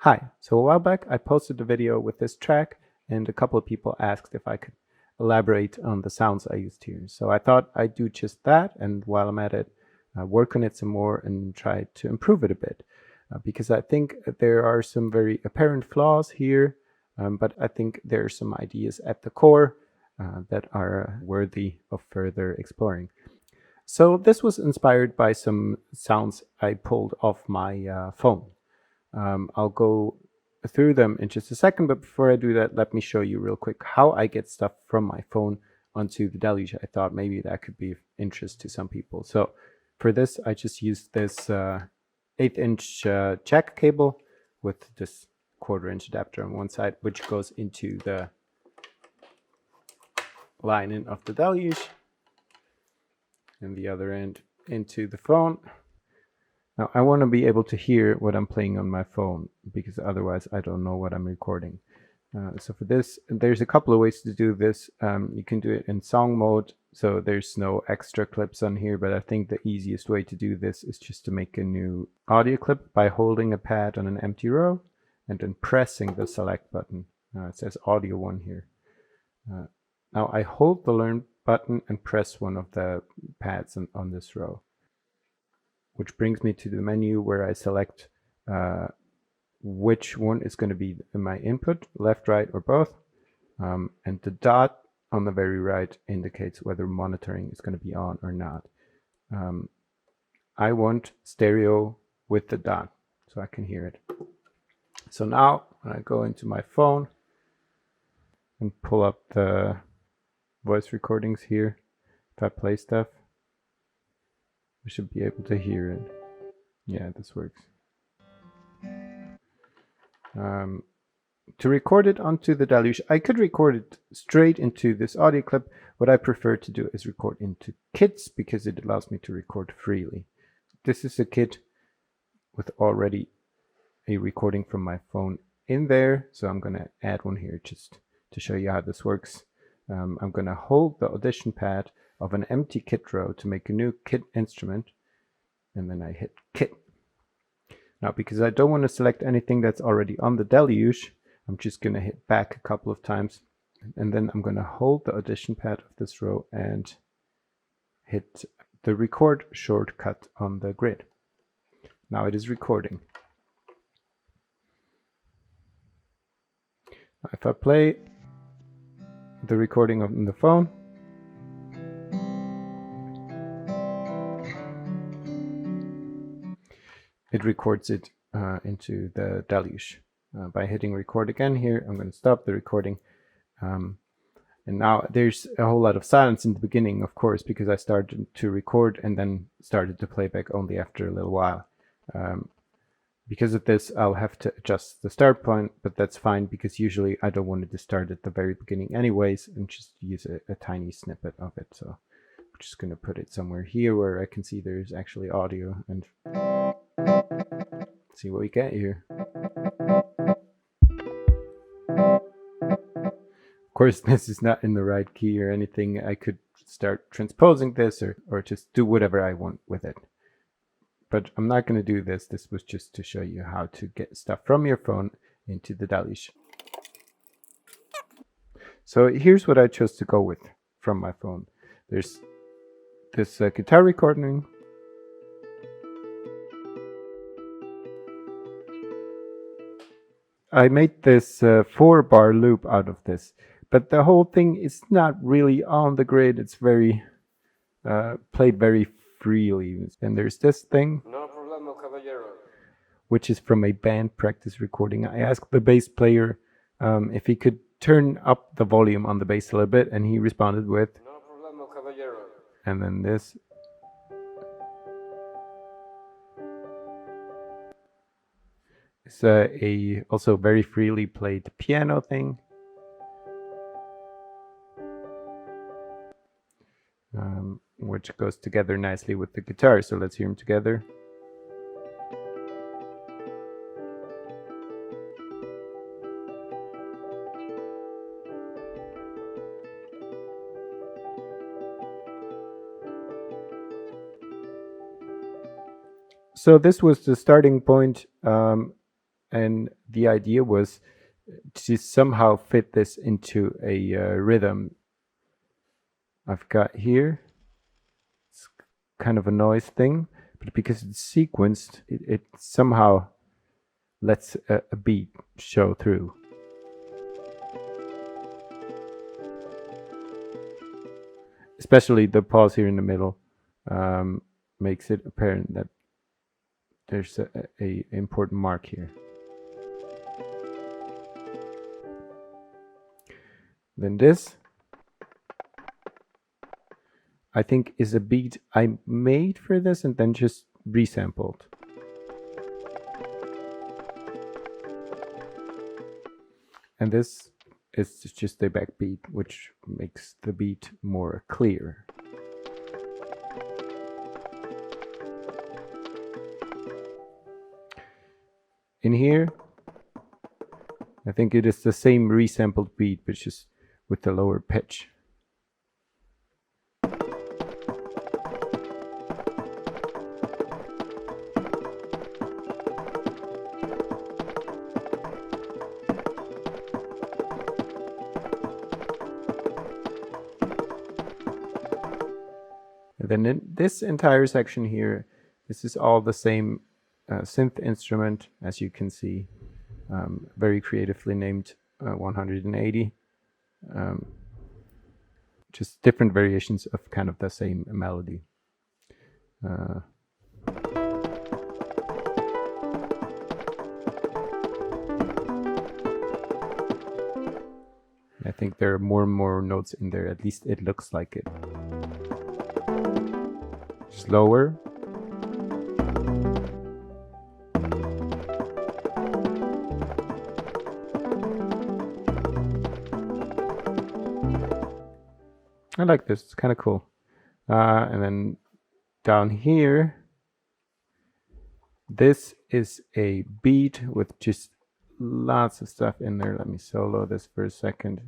Hi, so a while back I posted a video with this track and a couple of people asked if I could elaborate on the sounds I used here. So I thought I'd do just that, and while I'm at it, work on it some more and try to improve it a bit. Because I think there are some very apparent flaws here, but I think there are some ideas at the core that are worthy of further exploring. So this was inspired by some sounds I pulled off my phone. I'll go through them in just a second, but before I do that, let me show you real quick how I get stuff from my phone onto the Deluge. I thought maybe that could be of interest to some people. So for this, I just used this 1/8" jack cable with this 1/4" adapter on one side, which goes into the line in of the Deluge, and the other end into the phone. Now I want to be able to hear what I'm playing on my phone, because otherwise I don't know what I'm recording. So for this, there's a couple of ways to do this. You can do it in song mode, so there's no extra clips on here, but I think the easiest way to do this is just to make a new audio clip by holding a pad on an empty row and then pressing the select button. It says audio 1 here. Now I hold the learn button and press one of the pads on this row, which brings me to the menu where I select which one is going to be my input, left, right, or both. And the dot on the very right indicates whether monitoring is going to be on or not. I want stereo with the dot so I can hear it. So now when I go into my phone and pull up the voice recordings here, if I play stuff, we should be able to hear it. Yeah, this works. To record it onto the Deluge, I could record it straight into this audio clip. What I prefer to do is record into kits because it allows me to record freely. This is a kit with already a recording from my phone in there, so I'm going to add one here just to show you how this works. I'm going to hold the audition pad of an empty kit row to make a new kit instrument, and then I hit kit. Now, because I don't want to select anything that's already on the Deluge, I'm just going to hit back a couple of times, and then I'm going to hold the audition pad of this row and hit the record shortcut on the grid. Now it is recording. If I play the recording on the phone, it records it into the Deluge. By hitting record again here, I'm going to stop the recording. And now there's a whole lot of silence in the beginning, of course, because I started to record and then started to play back only after a little while. Because of this, I'll have to adjust the start point, but that's fine because usually I don't want it to start at the very beginning anyways and just use a tiny snippet of it. So I'm just going to put it somewhere here where I can see there's actually audio and see what we get here. Of course, this is not in the right key or anything. I could start transposing this or just do whatever I want with it. But I'm not going to do this. This was just to show you how to get stuff from your phone into the Deluge. So here's what I chose to go with from my phone. There's this guitar recording. I made this 4-bar loop out of this, but the whole thing is not really on the grid. It's very played very freely. And there's this thing, No Problemo, Caballero, which is from a band practice recording. I asked the bass player if he could turn up the volume on the bass a little bit, and he responded with No Problemo, Caballero. And then this. It's a also very freely played piano thing. Which goes together nicely with the guitar. So let's hear them together. So this was the starting point. and the idea was to somehow fit this into a rhythm. I've got here, it's kind of a noise thing, but because it's sequenced, it somehow lets a beat show through. Especially the pause here in the middle makes it apparent that there's a important mark here. Then this, I think, is a beat I made for this and then just resampled. And this is just a backbeat, which makes the beat more clear. In here, I think it is the same resampled beat, but just with the lower pitch. And then in this entire section here, this is all the same synth instrument, as you can see, very creatively named 180. Just different variations of kind of the same melody. I think there are more and more notes in there, at least it looks like it. Slower. I like this, it's kind of cool. And then down here, this is a beat with just lots of stuff in there. Let me solo this for a second,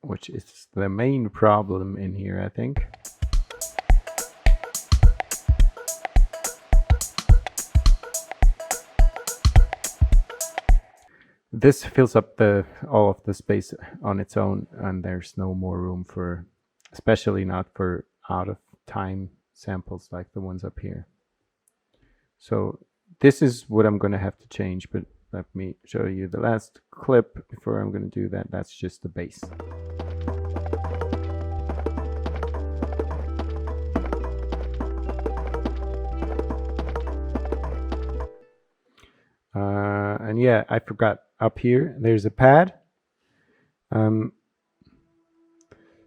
which is the main problem in here, I think. This fills up all of the space on its own, and there's no more room for, especially not for out of time samples like the ones up here. So this is what I'm going to have to change, but let me show you the last clip before I'm going to do that. That's just the bass. And yeah, I forgot, up here there's a pad.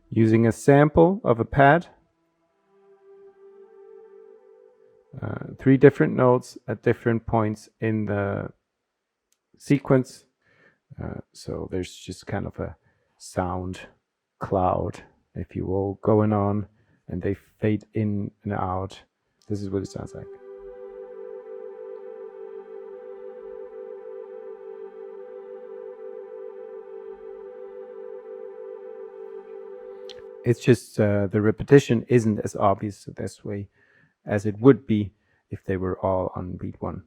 Using a sample of a pad, 3 different notes at different points in the sequence. So there's just kind of a sound cloud, if you will, going on, and they fade in and out. This is what it sounds like. It's just the repetition isn't as obvious this way as it would be if they were all on beat 1.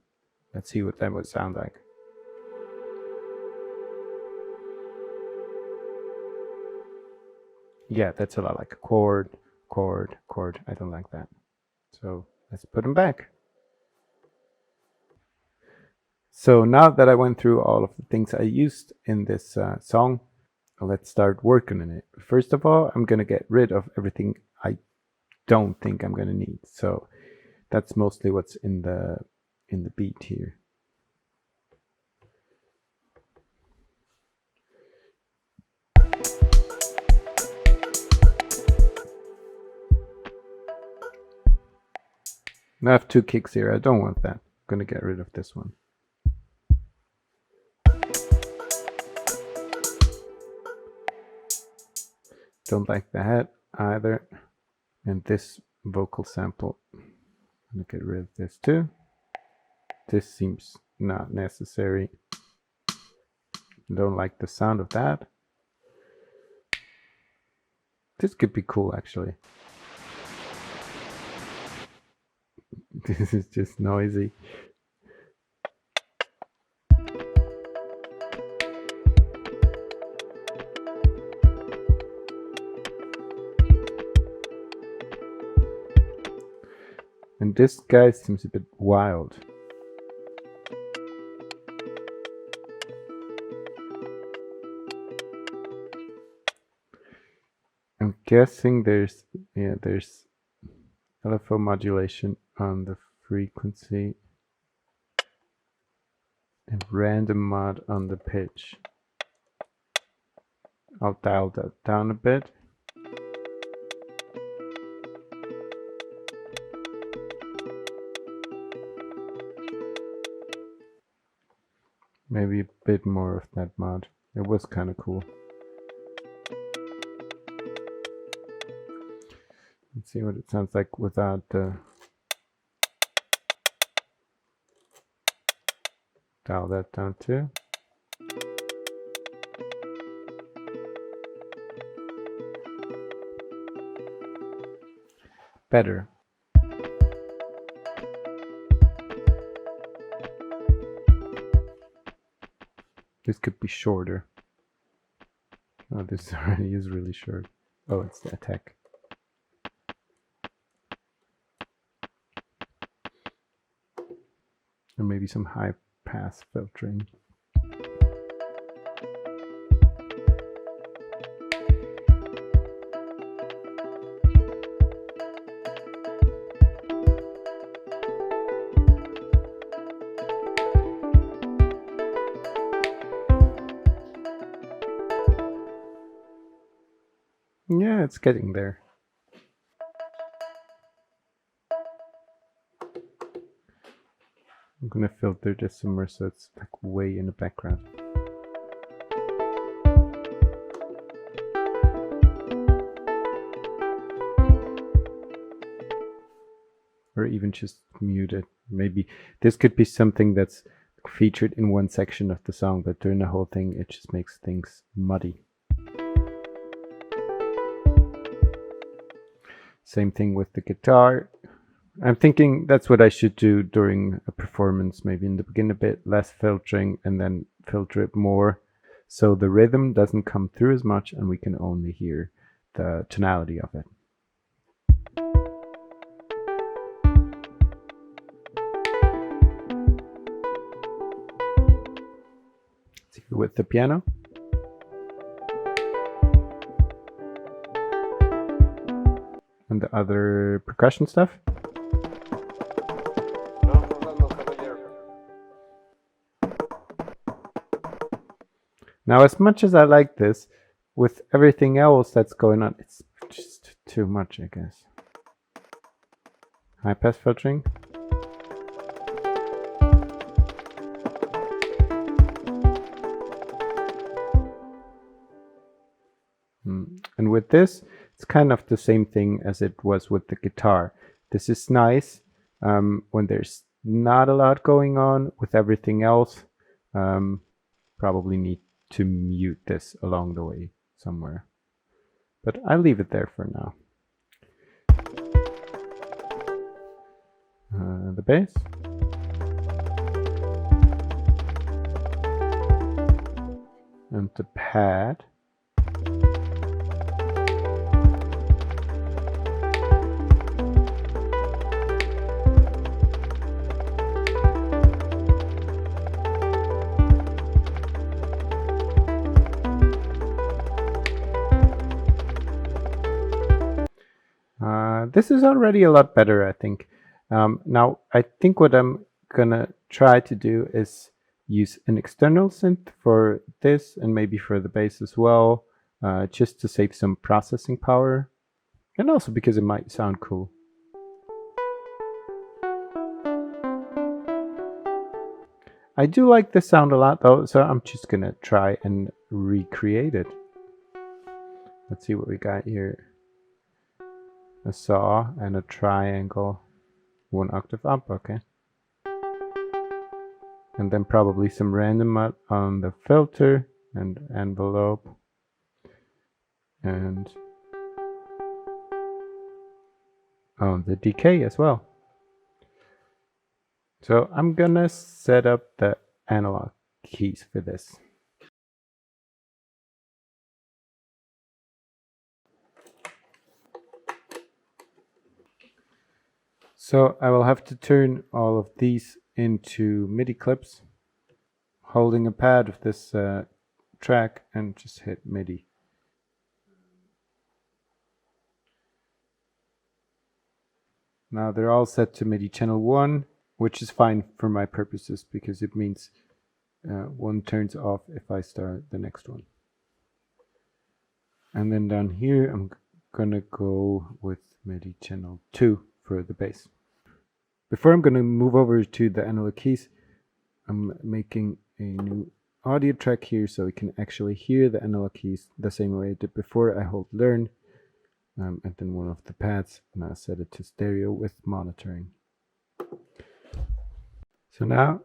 Let's see what that would sound like. Yeah, that's a lot like a chord, chord, chord. I don't like that. So let's put them back. So now that I went through all of the things I used in this song, let's start working on it. First of all, I'm going to get rid of everything I don't think I'm going to need. So that's mostly what's in the beat here. Now I have 2 kicks here. I don't want that. I'm going to get rid of this one. Don't like that either. And this vocal sample, I'm going to get rid of this too. This seems not necessary. Don't like the sound of that. This could be cool, actually. This is just noisy. And this guy seems a bit wild. I'm guessing there's LFO modulation on the frequency and random mod on the pitch. I'll dial that down a bit. Maybe a bit more of that mod. It was kind of cool. Let's see what it sounds like without the dial that down too. Better. This could be shorter. Oh, this already is really short. Oh, it's the attack. And maybe some high pass filtering. Yeah, it's getting there. I'm gonna filter this somewhere so it's like way in the background. Or even just mute it. Maybe this could be something that's featured in one section of the song, but during the whole thing it just makes things muddy. Same thing with the guitar. I'm thinking that's what I should do during a performance, maybe in the beginning a bit less filtering and then filter it more so the rhythm doesn't come through as much and we can only hear the tonality of it. Let's see with the piano. And the other percussion stuff. No problemo, Caballero. Now, as much as I like this, with everything else that's going on, it's just too much, I guess. High pass filtering. And with this, it's kind of the same thing as it was with the guitar. This is nice when there's not a lot going on. With everything else, probably need to mute this along the way somewhere. But I'll leave it there for now. The bass. And the pad. This is already a lot better, I think. Now, I think what I'm gonna try to do is use an external synth for this and maybe for the bass as well, just to save some processing power, and also because it might sound cool. I do like this sound a lot though, so I'm just gonna try and recreate it. Let's see what we got here. A saw and a triangle, 1 octave up, okay. And then probably some random mod on the filter and envelope. And on the decay as well. So I'm gonna set up the analog keys for this. So I will have to turn all of these into MIDI clips, holding a pad of this track and just hit MIDI. Now they're all set to MIDI channel 1, which is fine for my purposes because it means one turns off if I start the next one. And then down here I'm gonna go with MIDI channel 2 for the bass. Before I'm gonna move over to the analog keys, I'm making a new audio track here so we can actually hear the analog keys the same way I did before. I hold learn and then one of the pads, and I set it to stereo with monitoring. So now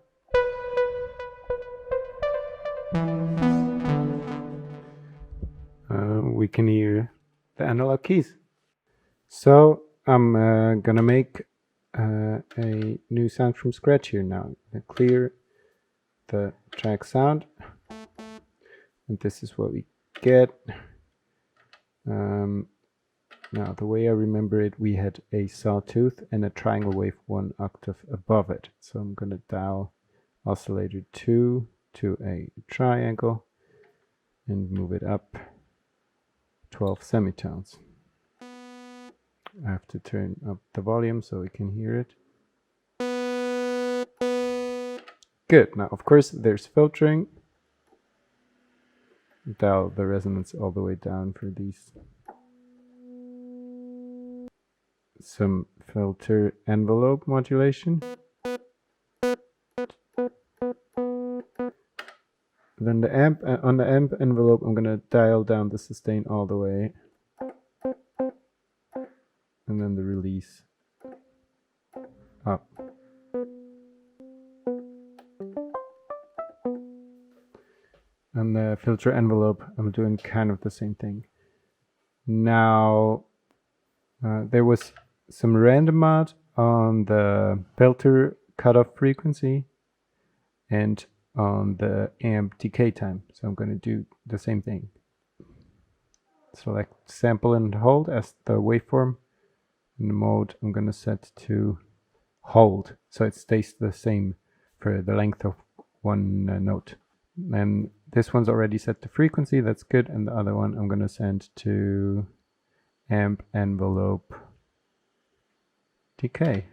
we can hear the analog keys. So I'm gonna make a new sound from scratch here now. I clear the track sound, and this is what we get. Now the way I remember it, we had a sawtooth and a triangle wave 1 octave above it. So I'm gonna dial oscillator 2 to a triangle and move it up 12 semitones. I have to turn up the volume so we can hear it. Good. Now, of course, there's filtering. Dial the resonance all the way down for these. Some filter envelope modulation. Then the amp on the amp envelope, I'm gonna dial down the sustain all the way, and then the release up. And the filter envelope, I'm doing kind of the same thing. Now, there was some random mod on the filter cutoff frequency and on the amp decay time. So I'm going to do the same thing. Select sample and hold as the waveform. In the mode, I'm going to set to hold, so it stays the same for the length of one note. And this one's already set to frequency, that's good. And the other one I'm going to send to amp envelope decay.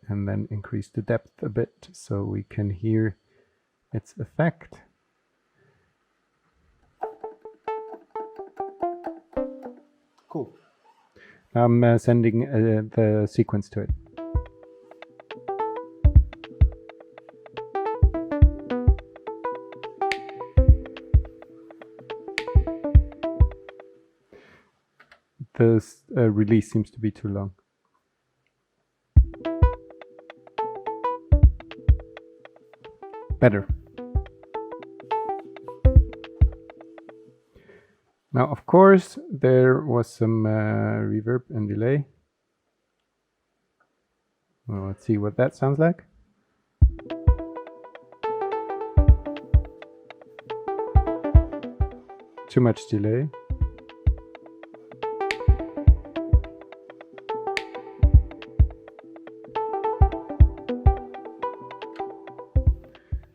And then increase the depth a bit so we can hear its effect. Cool. I'm sending the sequence to it. The release seems to be too long. Better. Now, of course, there was some reverb and delay. Well, let's see what that sounds like. Too much delay.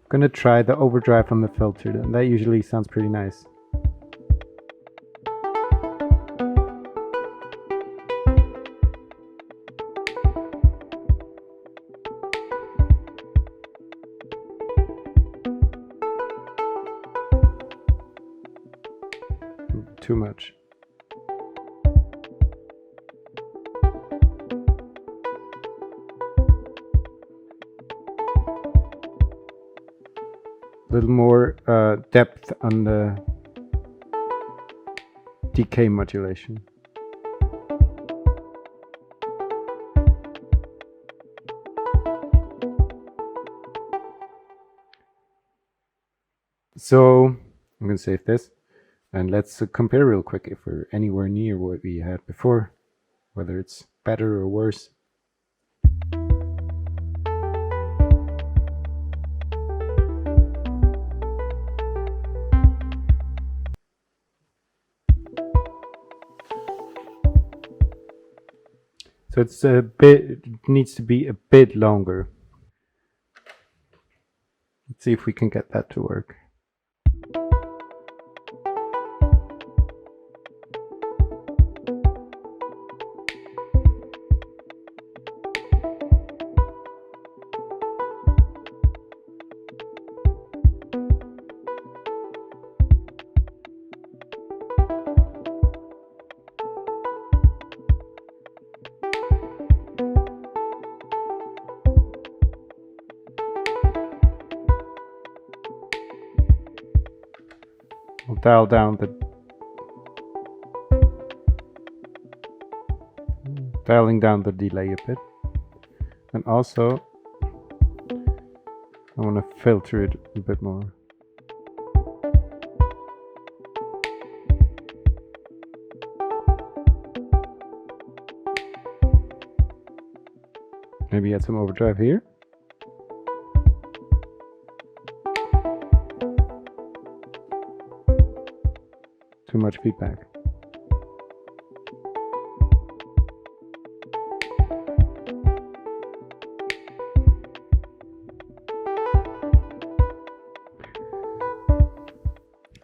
I'm gonna try the overdrive on the filter, and that usually sounds pretty nice. Too much. A little more depth on the decay modulation. So I'm going to save this and let's compare real quick if we're anywhere near what we had before, whether it's better or worse. So it's a bit, it needs to be a bit longer. Let's see if we can get that to work. We'll dial down the dialing down the delay a bit, and also I want to filter it a bit more. Maybe add some overdrive here. Too much feedback.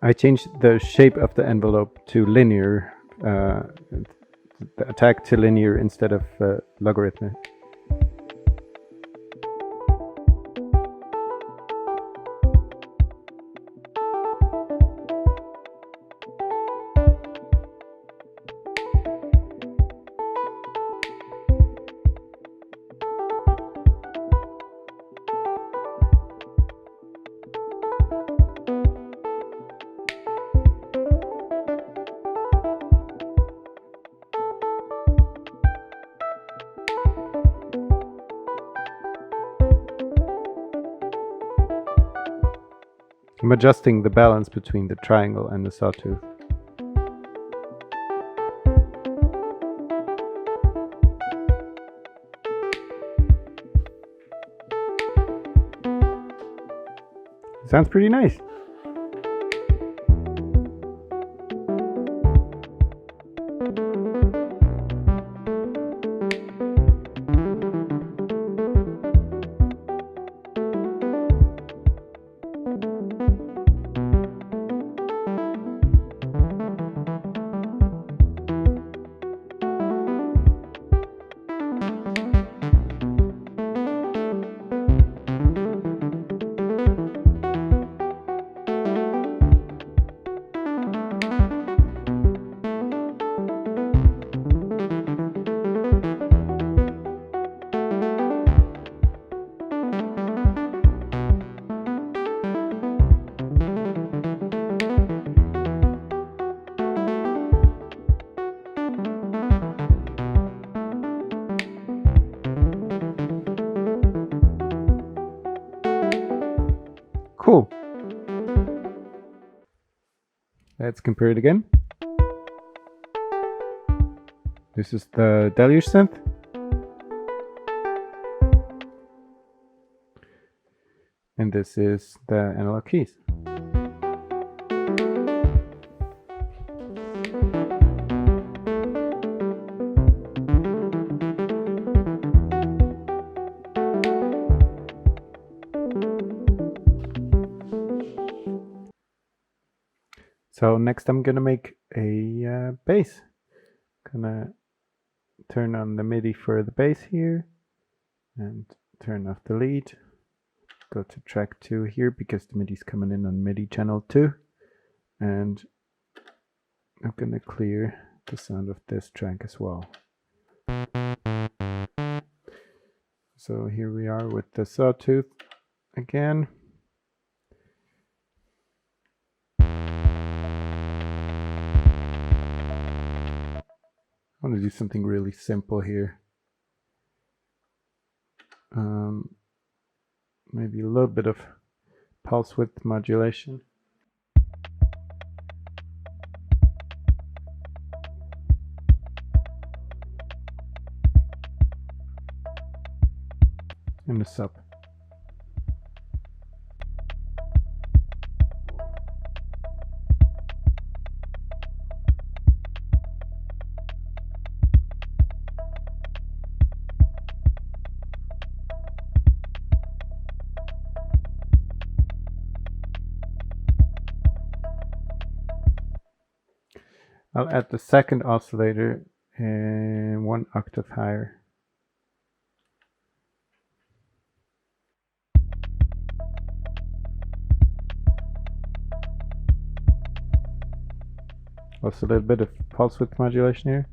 I changed the shape of the envelope to linear, the attack to linear instead of logarithmic. I'm adjusting the balance between the triangle and the sawtooth. Sounds pretty nice. Cool. Let's compare it again. This is the Deluge synth. And this is the analog keys. So next I'm gonna make a bass. Gonna turn on the MIDI for the bass here and turn off the lead. Go to track 2 here because the MIDI is coming in on MIDI channel 2. And I'm gonna clear the sound of this track as well. So here we are with the sawtooth again. I want to do something really simple here. Maybe a little bit of pulse width modulation. And a sub. I'll add the second oscillator and 1 octave higher. Also a little bit of pulse width modulation here.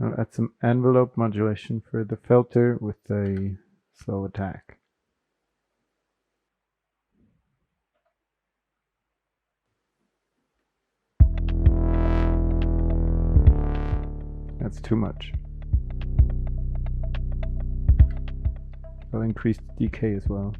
I'll add some envelope modulation for the filter with a slow attack. That's too much. I'll increase the decay as well.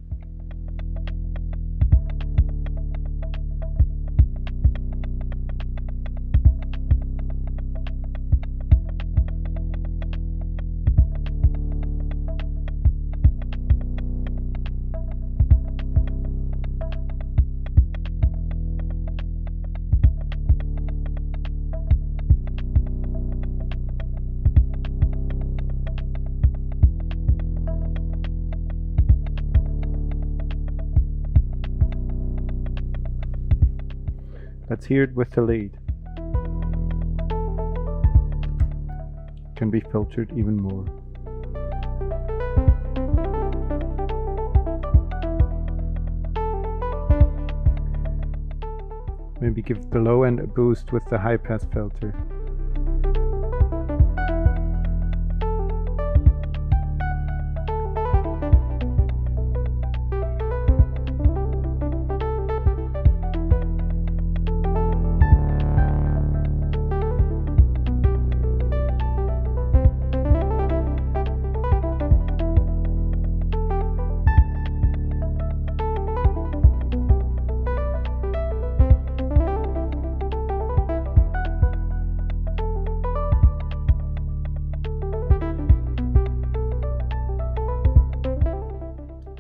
Let's hear it with the lead. Can be filtered even more. Maybe give the low end a boost with the high pass filter.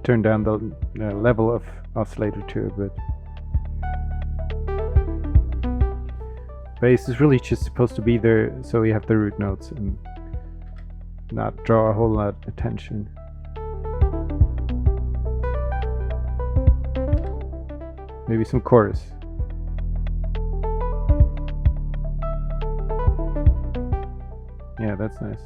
Turn down the level of oscillator to a bit. Bass is really just supposed to be there so you have the root notes and not draw a whole lot of attention. Maybe some chorus. Yeah, that's nice.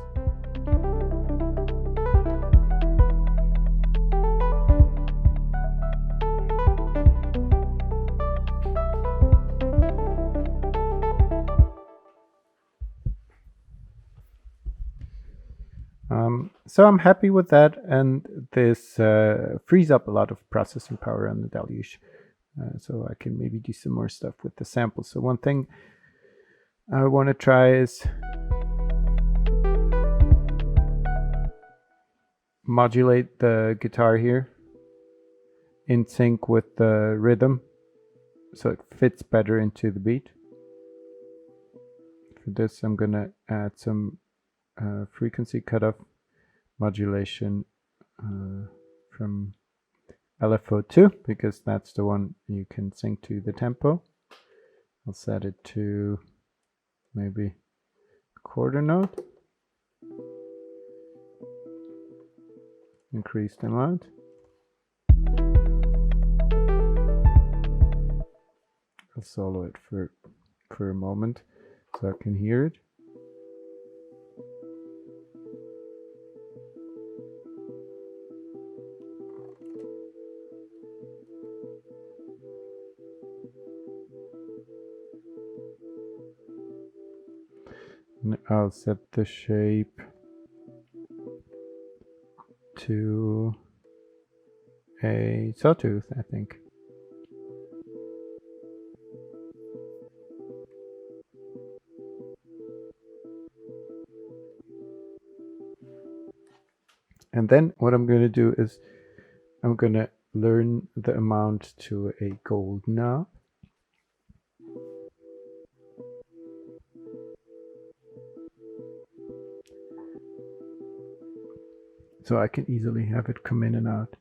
So I'm happy with that, and this frees up a lot of processing power on the Deluge. So I can maybe do some more stuff with the samples. So one thing I want to try is modulate the guitar here in sync with the rhythm so it fits better into the beat. For this I'm gonna add some frequency cutoff modulation from LFO2 because that's the one you can sync to the tempo. I'll set it to maybe quarter note. Increase the amount. I'll solo it for a moment so I can hear it. I'll set the shape to a sawtooth, I think. And then what I'm going to do is I'm going to learn the amount to a gold knob. so I can easily have it come in and out.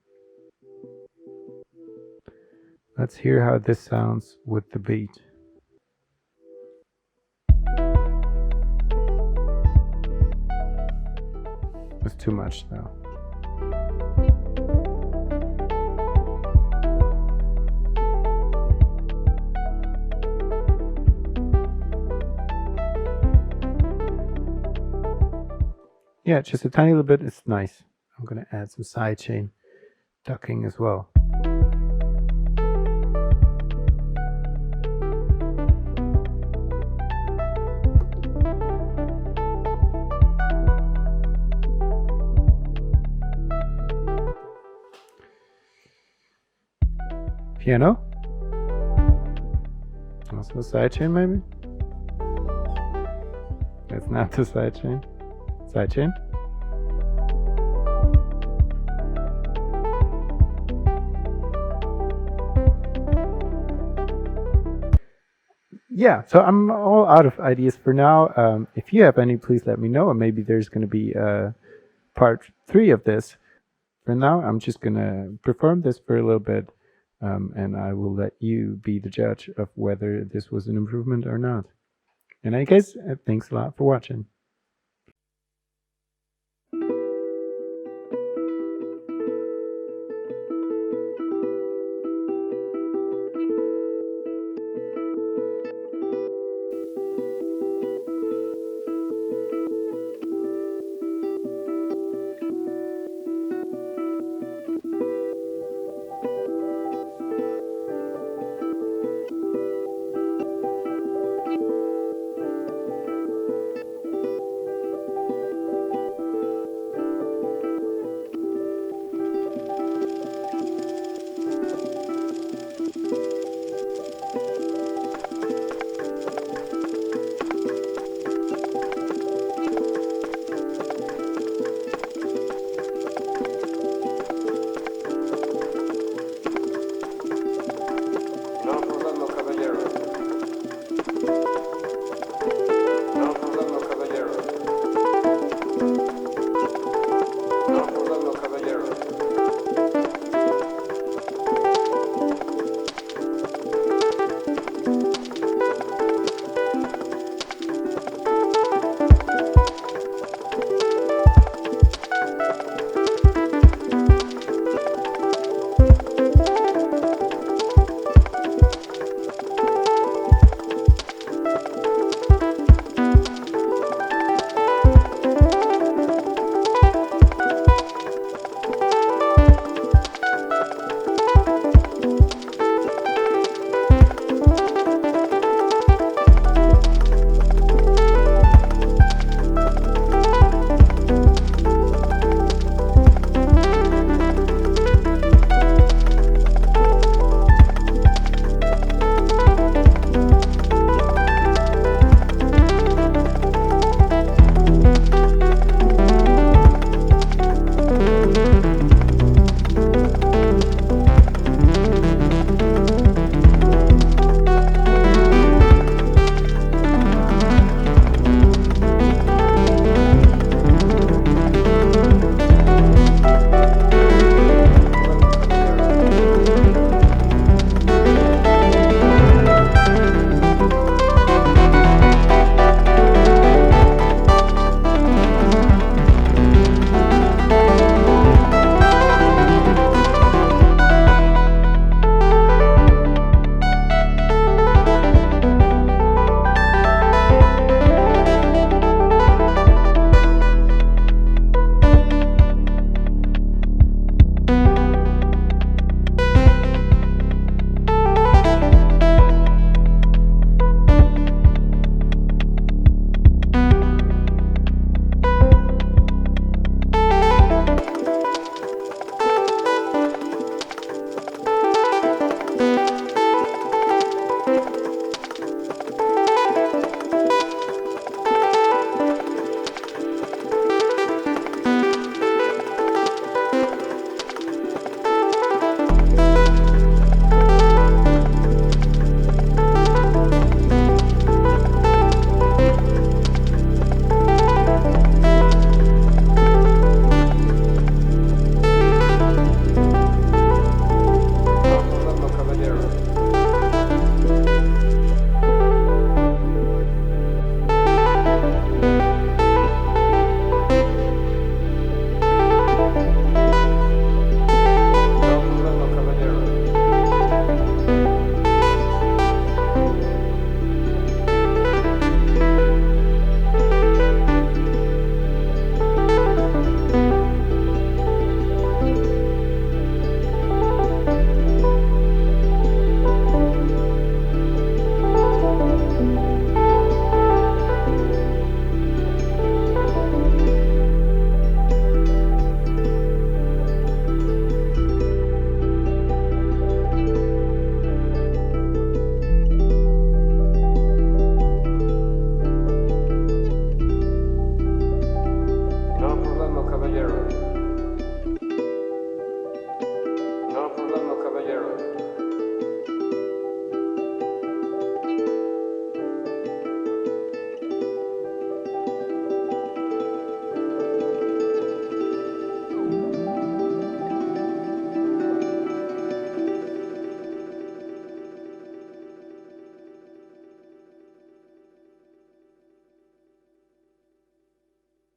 Let's hear how this sounds with the beat. It's too much though. Yeah, just a tiny little bit. It's nice. I'm gonna add some sidechain ducking as well. Piano. Also a sidechain maybe? That's not the sidechain. Sidechain. Yeah, so I'm all out of ideas for now. If you have any, please let me know, and maybe there's going to be part 3 of this. For now, I'm just going to perform this for a little bit, and I will let you be the judge of whether this was an improvement or not. In any case, thanks a lot for watching.